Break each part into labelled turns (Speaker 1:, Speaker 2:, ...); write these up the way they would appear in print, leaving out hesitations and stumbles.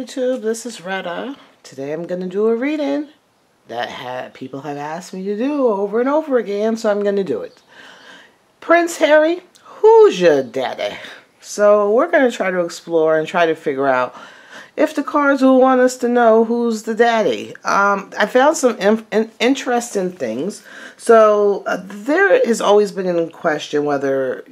Speaker 1: YouTube, this is Retta. Today I'm going to do a reading that people have asked me to do over and over again, so I'm going to do it. Prince Harry, who's your daddy? So we're going to try to explore and try to figure out if the cards will want us to know who's the daddy. I found some interesting things. So there has always been in question whether,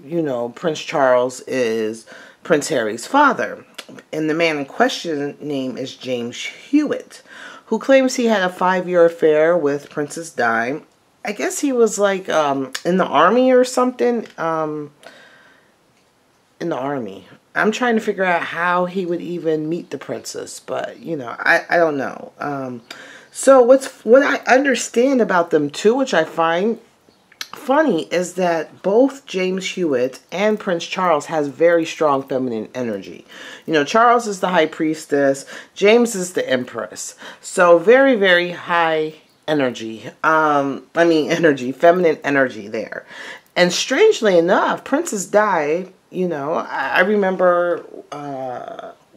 Speaker 1: Prince Charles is Prince Harry's father. And the man in question name is James Hewitt, who claims he had a 5-year affair with Princess Di. I guess he was like in the army or something. In the army. I'm trying to figure out how he would even meet the princess, but I don't know. So what I understand about them too, which I find funny, is that both James Hewitt and Prince Charles has very strong feminine energy. Charles is the high priestess, James is the empress. So very, very high energy. Feminine energy there. And strangely enough, Princess Di, I remember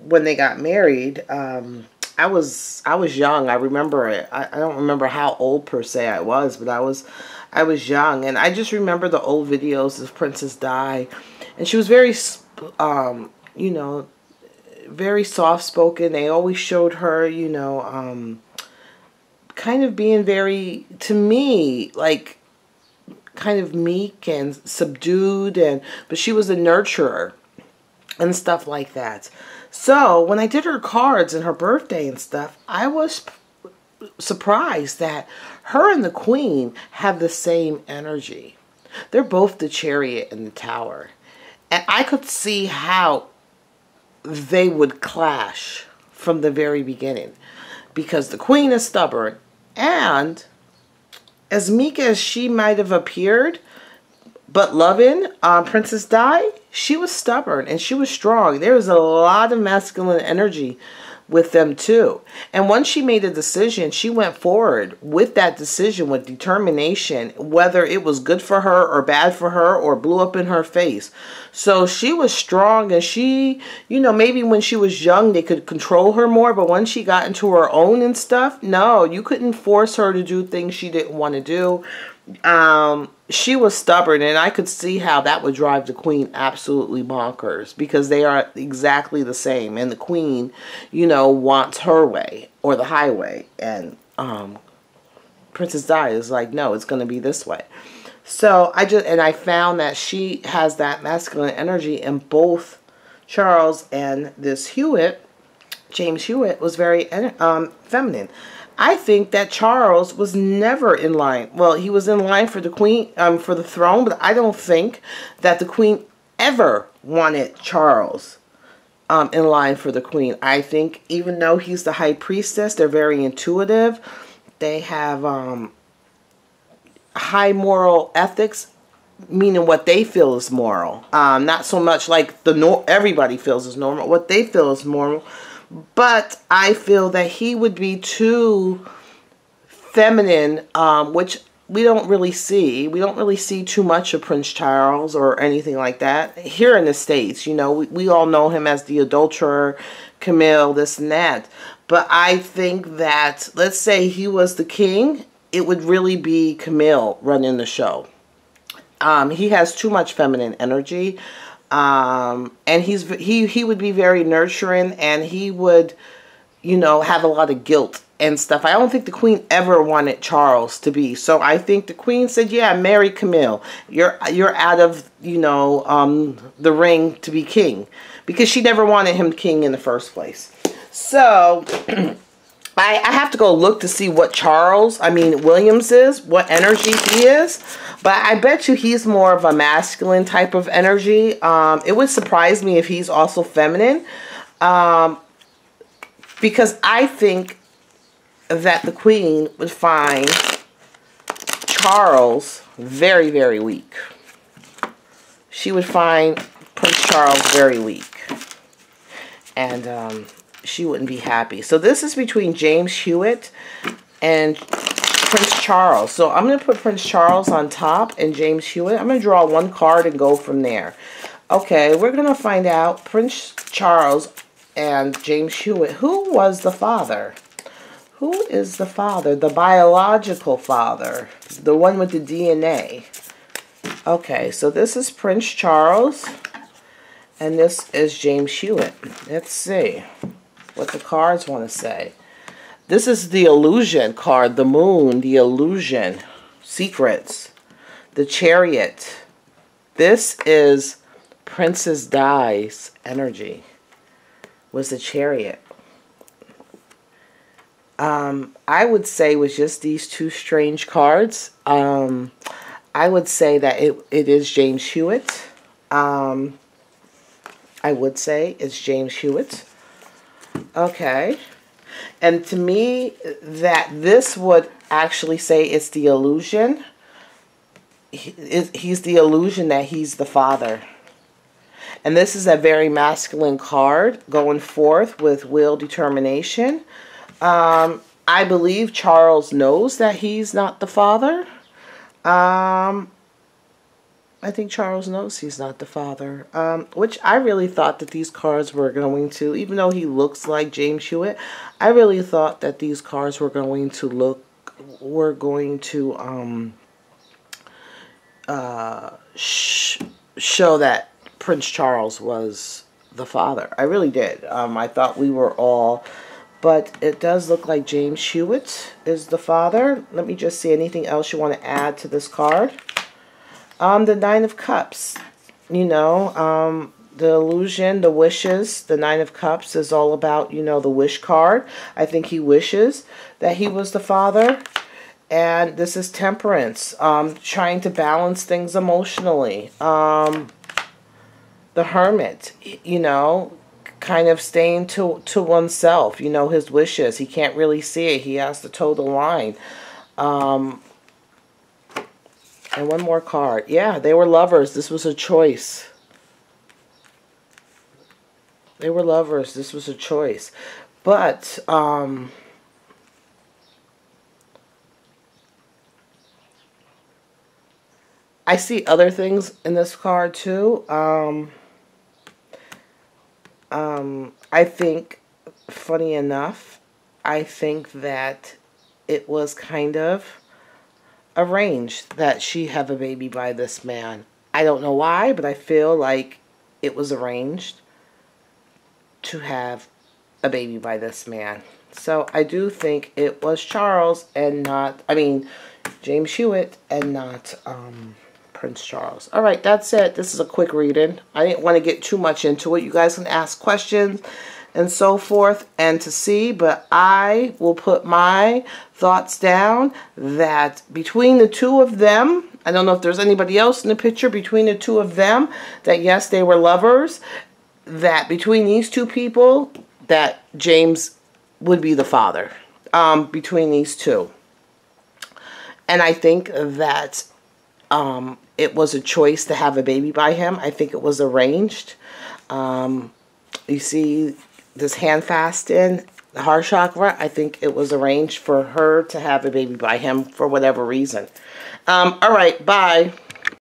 Speaker 1: when they got married. I was young. I remember it. I don't remember how old per se I was, but I was young, and I just remember the old videos of Princess Di, and she was very, very soft-spoken. They always showed her, kind of being very, to me, like, kind of meek and subdued, but she was a nurturer and stuff like that. So when I did her cards and her birthday and stuff, I was surprised that her and the Queen have the same energy. They're both the Chariot and the Tower. And I could see how they would clash from the very beginning. Because the Queen is stubborn, and as meek as she might have appeared, but loving, Princess Di, she was stubborn and she was strong. There was a lot of masculine energy with them too. And once she made a decision, she went forward with that decision with determination, whether it was good for her or bad for her or blew up in her face. So she was strong, and she, maybe when she was young they could control her more, but when she got into her own and stuff, no, you couldn't force her to do things she didn't want to do. She was stubborn, and I could see how that would drive the Queen absolutely bonkers, because they are exactly the same, and the Queen, wants her way or the highway, and Princess Di is like, no, it's going to be this way. So I found that she has that masculine energy, and both Charles and this Hewitt, James Hewitt, was very feminine. I think that Charles was never in line. Well, he was in line for the Queen, for the throne, but I don't think that the Queen ever wanted Charles in line for the Queen. I think even though he's the high priestess, they're very intuitive. They have high moral ethics, meaning what they feel is moral. Not so much like everybody feels is normal. What they feel is moral. But I feel that he would be too feminine, which we don't really see. We don't really see too much of Prince Charles or anything like that. Here in the States, we all know him as the adulterer, Camille, this and that. But I think that, let's say he was the king, it would really be Camille running the show. He has too much feminine energy. And he would be very nurturing, and he would, have a lot of guilt and stuff. I don't think the Queen ever wanted Charles to be. So I think the Queen said, yeah, marry Camille. You're out of, the ring to be king, because she never wanted him king in the first place. So I have to go look to see what Williams is, what energy he is. But I bet you he's more of a masculine type of energy. It would surprise me if he's also feminine. Because I think that the Queen would find Charles very, very weak. She would find Prince Charles very weak. And she wouldn't be happy. So this is between James Hewitt and Prince Charles. So I'm going to put Prince Charles on top and James Hewitt. I'm going to draw one card and go from there. Okay, we're going to find out Prince Charles and James Hewitt. Who was the father? Who is the father? The biological father. The one with the DNA. Okay, so this is Prince Charles. And this is James Hewitt. Let's see what the cards want to say. This is the illusion card. The moon. The illusion. Secrets. The chariot. This is Princess Di's energy. Was the chariot. I would say with just these two strange cards, I would say that it is James Hewitt. I would say it's James Hewitt. Okay. And to me, that this would actually say it's the illusion. He's the illusion that he's the father. And this is a very masculine card going forth with will, determination. I believe Charles knows that he's not the father. I think Charles knows he's not the father. Which I really thought that these cards were going to, even though he looks like James Hewitt, I really thought that these cards were going to show that Prince Charles was the father. I really did. I thought we were all, but it does look like James Hewitt is the father. Let me just see anything else you want to add to this card. The Nine of Cups. You know, the illusion, the wishes. The Nine of Cups is all about, you know, the wish card. I think he wishes that he was the father. And this is Temperance. Trying to balance things emotionally. The Hermit, you know, kind of staying to oneself, you know, his wishes. He can't really see it. He has to toe the line. And one more card. Yeah, they were lovers. This was a choice. They were lovers. This was a choice. But, I see other things in this card too. I think, funny enough, I think that it was kind of arranged that she have a baby by this man. I don't know why, but I feel like it was arranged to have a baby by this man. So I do think it was Charles and not, I mean, James Hewitt and not Prince Charles. All right, that's it. This is a quick reading. I didn't want to get too much into it. You guys can ask questions and so forth and to see, but I will put my thoughts down that between the two of them, I don't know if there's anybody else in the picture, between the two of them, that yes, they were lovers, that between these two people, that James would be the father, between these two. And I think that it was a choice to have a baby by him. I think it was arranged. You see this hand fasten, the heart chakra. I think it was arranged for her to have a baby by him for whatever reason. All right, bye.